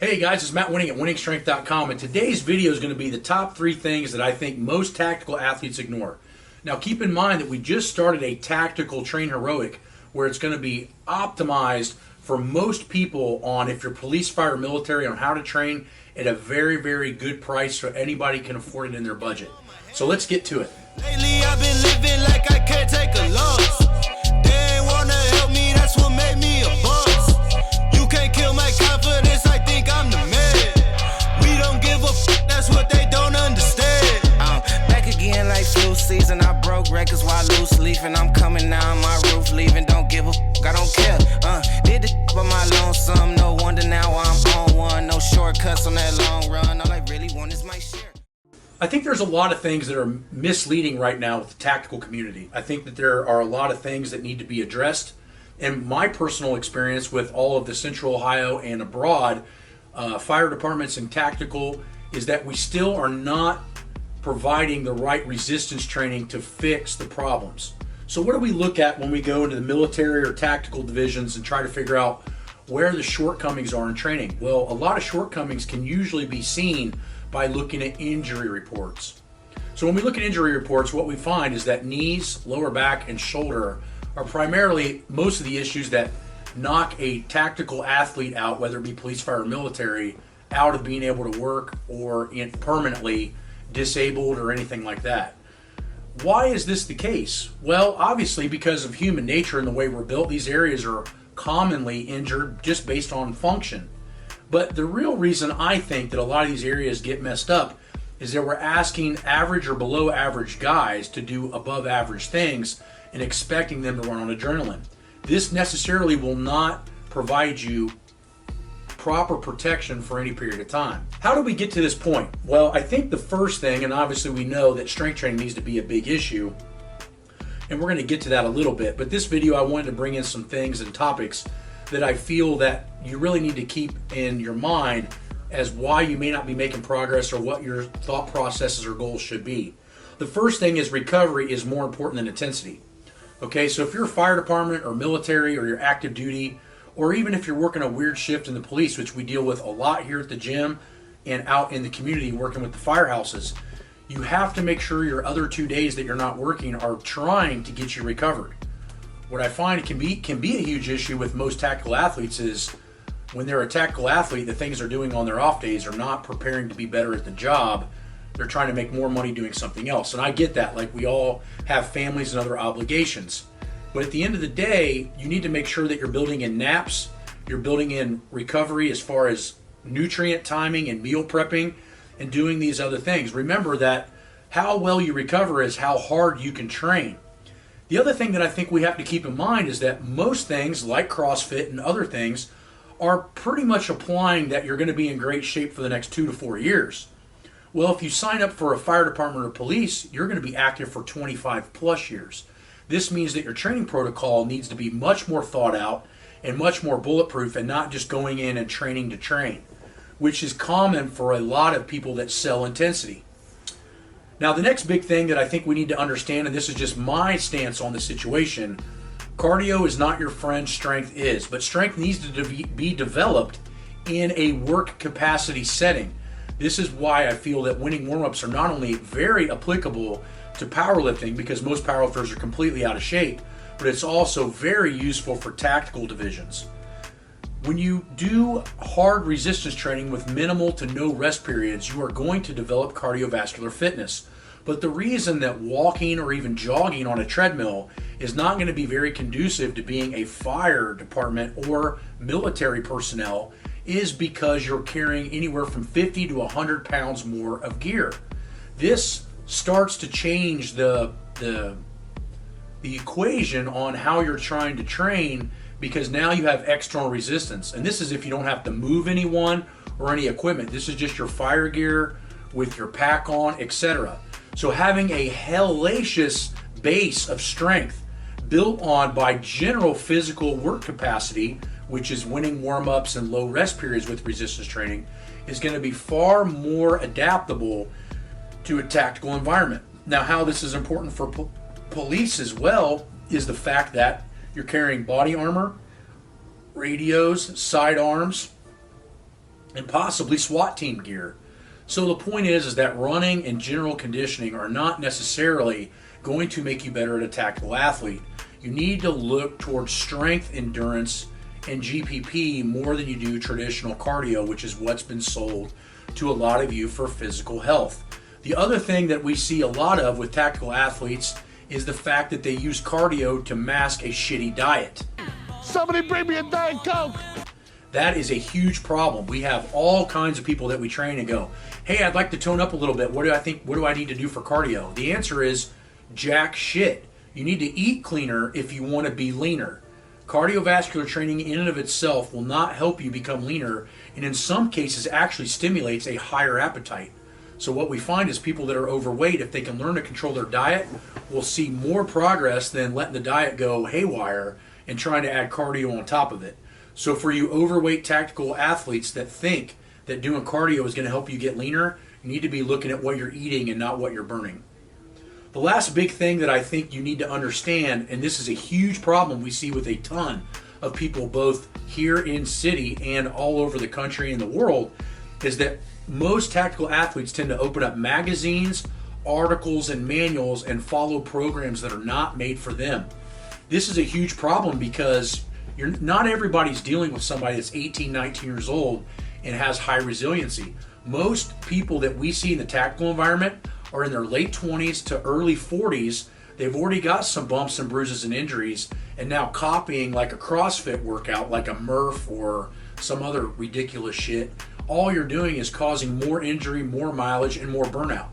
Hey guys, it's Matt Wenning at WenningStrength.com, and today's video is going to be the top 3 things that I think most tactical athletes ignore. Now keep in mind that we just started a tactical train heroic where it's going to be optimized for most people on, if you're police, fire, or military, on how to train at a very, very good price so anybody can afford it in their budget. So let's get to it. Lately I've been living like I can't take a loss. They ain't wanna help me, that's what made me a boss. You can't kill my confidence, I think I'm the man. We don't give a f, that's what they don't understand. I'm back again like flu season, I broke records while loose leafing. I'm coming down my roof, leaving, don't give a f, I don't care. Did the by my lonesome, no wonder now I'm on one. No shortcuts on that long run, all I really want is my share. I think there's a lot of things that are misleading right now with the tactical community. I think that there are a lot of things that need to be addressed. And my personal experience with all of the Central Ohio and abroad fire departments and tactical is that we still are not providing the right resistance training to fix the problems. So what do we look at when we go into the military or tactical divisions and try to figure out where the shortcomings are in training? Well, a lot of shortcomings can usually be seen by looking at injury reports. So when we look at injury reports, what we find is that knees, lower back, and shoulder are primarily most of the issues that knock a tactical athlete out, whether it be police, fire, or military, out of being able to work or permanently disabled or anything like that. Why is this the case? Well, obviously because of human nature and the way we're built, these areas are commonly injured just based on function. But the real reason I think that a lot of these areas get messed up is that we're asking average or below average guys to do above average things and expecting them to run on adrenaline. This necessarily will not provide you proper protection for any period of time. How do we get to this point? Well, I think the first thing, and obviously we know that strength training needs to be a big issue, and we're going to get to that a little bit, but this video I wanted to bring in some things and topics that I feel that you really need to keep in your mind as why you may not be making progress or what your thought processes or goals should be. The first thing is recovery is more important than intensity. Okay, so if you're a fire department or military or you're active duty, or even if you're working a weird shift in the police, which we deal with a lot here at the gym and out in the community working with the firehouses, you have to make sure your other 2 days that you're not working are trying to get you recovered. What I find can be a huge issue with most tactical athletes is when they're a tactical athlete, the things they're doing on their off days are not preparing to be better at the job. They're trying to make more money doing something else. And I get that. Like, we all have families and other obligations. But at the end of the day, you need to make sure that you're building in naps, you're building in recovery as far as nutrient timing and meal prepping and doing these other things. Remember that how well you recover is how hard you can train. The other thing that I think we have to keep in mind is that most things like CrossFit and other things are pretty much applying that you're going to be in great shape for the next 2 to 4 years. Well, if you sign up for a fire department or police, you're going to be active for 25 plus years. This means that your training protocol needs to be much more thought out and much more bulletproof and not just going in and training to train, which is common for a lot of people that sell intensity. Now, the next big thing that I think we need to understand, and this is just my stance on the situation, cardio is not your friend, strength is. But strength needs to be developed in a work capacity setting. This is why I feel that winning warm-ups are not only very applicable to powerlifting, because most powerlifters are completely out of shape, but it's also very useful for tactical divisions. When you do hard resistance training with minimal to no rest periods, you are going to develop cardiovascular fitness. But the reason that walking or even jogging on a treadmill is not going to be very conducive to being a fire department or military personnel is because you're carrying anywhere from 50 to 100 pounds more of gear. This starts to change the equation on how you're trying to train, because now you have external resistance. And this is if you don't have to move anyone or any equipment. This is just your fire gear with your pack on, etc. So having a hellacious base of strength built on by general physical work capacity, which is winning warm-ups and low rest periods with resistance training, is going to be far more adaptable to a tactical environment. Now, how this is important for police as well is the fact that you're carrying body armor, radios, sidearms, and possibly SWAT team gear. So the point is that running and general conditioning are not necessarily going to make you better at a tactical athlete. You need to look towards strength, endurance, and GPP more than you do traditional cardio, which is what's been sold to a lot of you for physical health. The other thing that we see a lot of with tactical athletes is the fact that they use cardio to mask a shitty diet. Somebody bring me a Diet Coke! That is a huge problem. We have all kinds of people that we train and go, hey, I'd like to tone up a little bit. What do I need to do for cardio? The answer is jack shit. You need to eat cleaner if you want to be leaner. Cardiovascular training in and of itself will not help you become leaner, and in some cases actually stimulates a higher appetite. So what we find is people that are overweight, if they can learn to control their diet, will see more progress than letting the diet go haywire and trying to add cardio on top of it. So for you overweight tactical athletes that think that doing cardio is going to help you get leaner, you need to be looking at what you're eating and not what you're burning. The last big thing that I think you need to understand, and this is a huge problem we see with a ton of people both here in city and all over the country and the world, is that most tactical athletes tend to open up magazines, articles, and manuals and follow programs that are not made for them. This is a huge problem because not everybody's dealing with somebody that's 18, 19 years old and has high resiliency. Most people that we see in the tactical environment are in their late 20s to early 40s. They've already got some bumps and bruises and injuries, and now copying like a CrossFit workout, like a Murph or some other ridiculous shit, all you're doing is causing more injury, more mileage, and more burnout.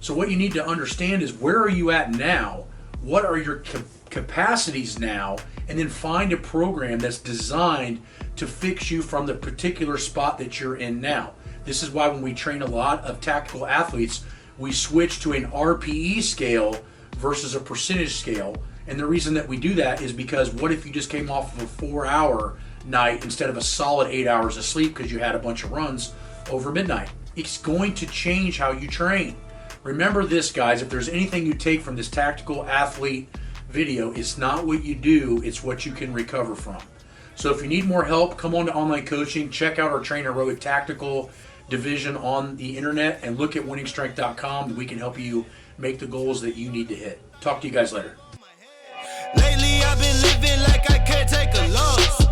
So what you need to understand is, where are you at now? What are your capacities now? And then find a program that's designed to fix you from the particular spot that you're in now. This is why when we train a lot of tactical athletes, we switch to an RPE scale versus a percentage scale. And the reason that we do that is because what if you just came off of a 4-hour night instead of a solid 8 hours of sleep because you had a bunch of runs over midnight? It's going to change how you train. Remember this, guys, if there's anything you take from this tactical athlete video, it's not what you do, it's what you can recover from. So if you need more help, come on to online coaching, check out our Trainer Road Tactical division on the internet, and look at winningstrength.com. We can help you make the goals that you need to hit. Talk to you guys later. Lately I've been living like I can't take a loss.